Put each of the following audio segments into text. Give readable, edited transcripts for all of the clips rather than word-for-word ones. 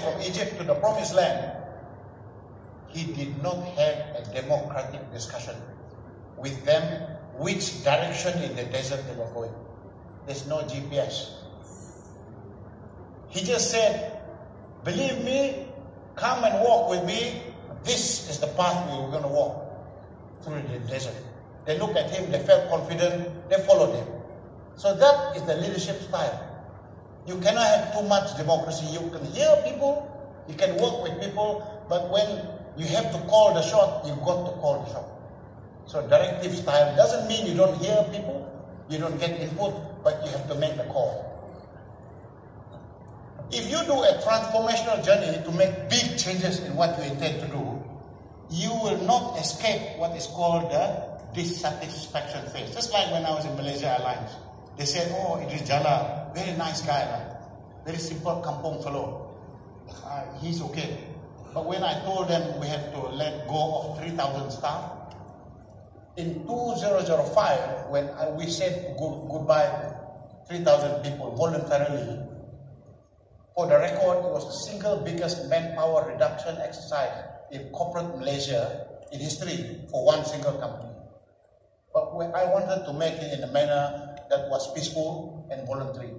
from Egypt to the promised land, he did not have a democratic discussion with them which direction in the desert they were going. There's no GPS. He just said, believe me, come and walk with me. This is the path we were going to walk through the desert. They looked at him, they felt confident, they followed him. So that is the leadership style. You cannot have too much democracy. You can hear people, you can work with people, but when you have to call the shot, you've got to call the shot. So directive style doesn't mean you don't hear people, you don't get input, but you have to make the call. If you do a transformational journey to make big changes in what you intend to do, you will not escape what is called the dissatisfaction phase. Just like when I was in Malaysia Airlines. They said, oh, Idris Jala, very nice guy, right? Very simple kampong fellow. He's okay. But when I told them we have to let go of 3,000 staff, in 2005, when we said goodbye to 3,000 people voluntarily, for the record, it was the single biggest manpower reduction exercise in corporate Malaysia in history for one single company. But I wanted to make it in a manner that was peaceful and voluntary.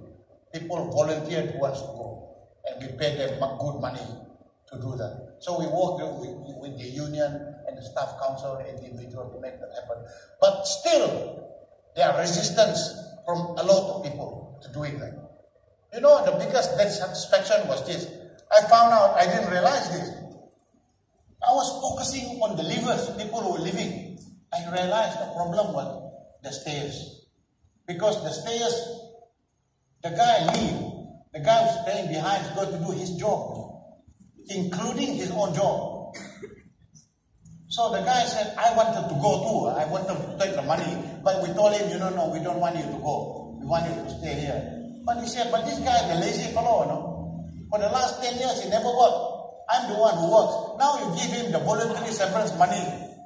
People volunteered who wants to go, and we paid them good money to do that. So we worked with the union and the staff council and the individual to make that happen. But still, there are resistance from a lot of people to doing that. You know, the biggest dissatisfaction was this. I found out, I didn't realize this. I was focusing on the leavers, people who were leaving. I realized the problem was the stayers. Because the stayers, the guy leave, the guy who's staying behind is going to do his job, including his own job. So the guy said, I wanted to go too. I wanted to take the money. But we told him, no, we don't want you to go. We want you to stay here. But he said, but this guy is a lazy fellow, no? For the last 10 years, he never worked. I'm the one who works. Now you give him the voluntary severance money.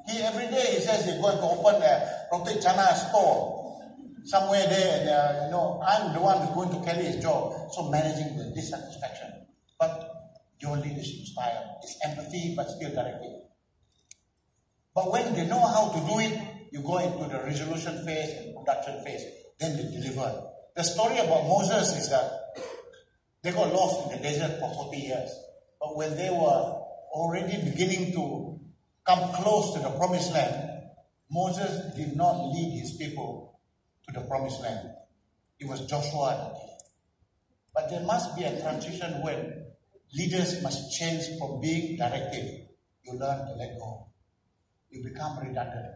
Every day he says he's going to open a roti chana store somewhere there, and I'm the one who's going to carry his job. So managing the dissatisfaction. But your leadership style is empathy, but still directive. But when they know how to do it, you go into the resolution phase and production phase. Then they deliver. The story about Moses is that they got lost in the desert for 40 years. But when they were already beginning to come close to the promised land, Moses did not lead his people to the promised land. It was Joshua that did. But there must be a transition when leaders must change from being directive. You learn to let go. You become redundant.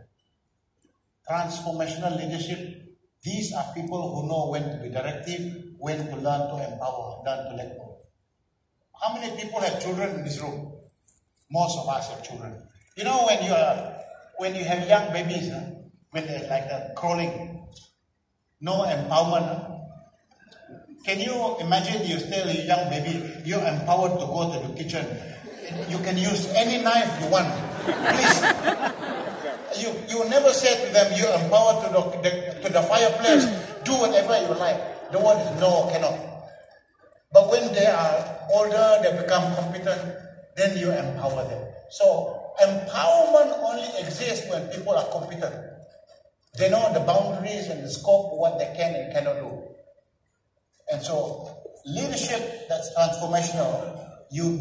Transformational leadership, these are people who know when to be directive, when to learn to empower, learn to let go. How many people have children in this room? Most of us have children. You know, when you have young babies, when they're like crawling, no empowerment. Can you imagine you still a young baby, you're empowered to go to the kitchen. You can use any knife you want. Please. You never say to them, you're empowered to the fireplace. Do whatever you like. The word is no, cannot. But when they are older, they become competent, then you empower them. So empowerment only exists when people are competent. They know the boundaries and the scope of what they can and cannot do. And so leadership that's transformational, you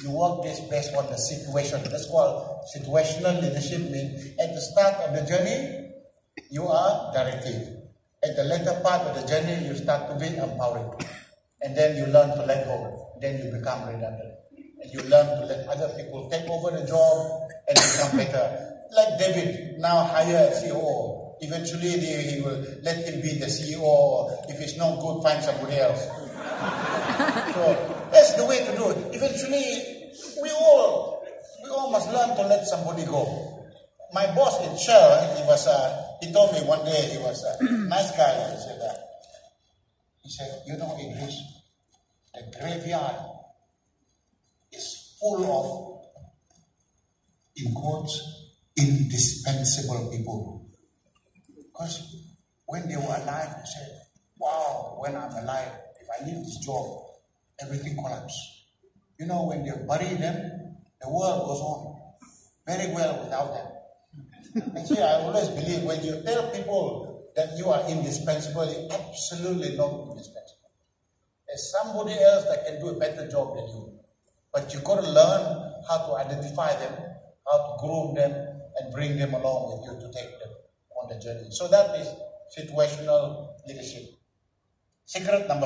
work this based on the situation. That's called situational leadership. Means at the start of the journey, you are directive. At the later part of the journey, you start to be empowering. And then you learn to let go. Then you become redundant. And you learn to let other people take over the job and become better. Like David, now hire a CEO. Eventually, he will let him be the CEO. Or if it's not good, find somebody else. So that's the way to do it. Eventually, we all must learn to let somebody go. My boss in Shell, he told me one day, he was a nice guy. He said, you know, Idris, the graveyard is full of, in quotes, indispensable people. Because when they were alive, they said, wow, when I'm alive, if I leave this job, everything collapses. You know, when you bury them, the world goes on very well without them. Actually, I always believe when you tell people that you are indispensable, you're absolutely not indispensable. There's somebody else that can do a better job than you. But you've got to learn how to identify them, how to groom them, and bring them along with you to take them on the journey. So that is situational leadership. Secret number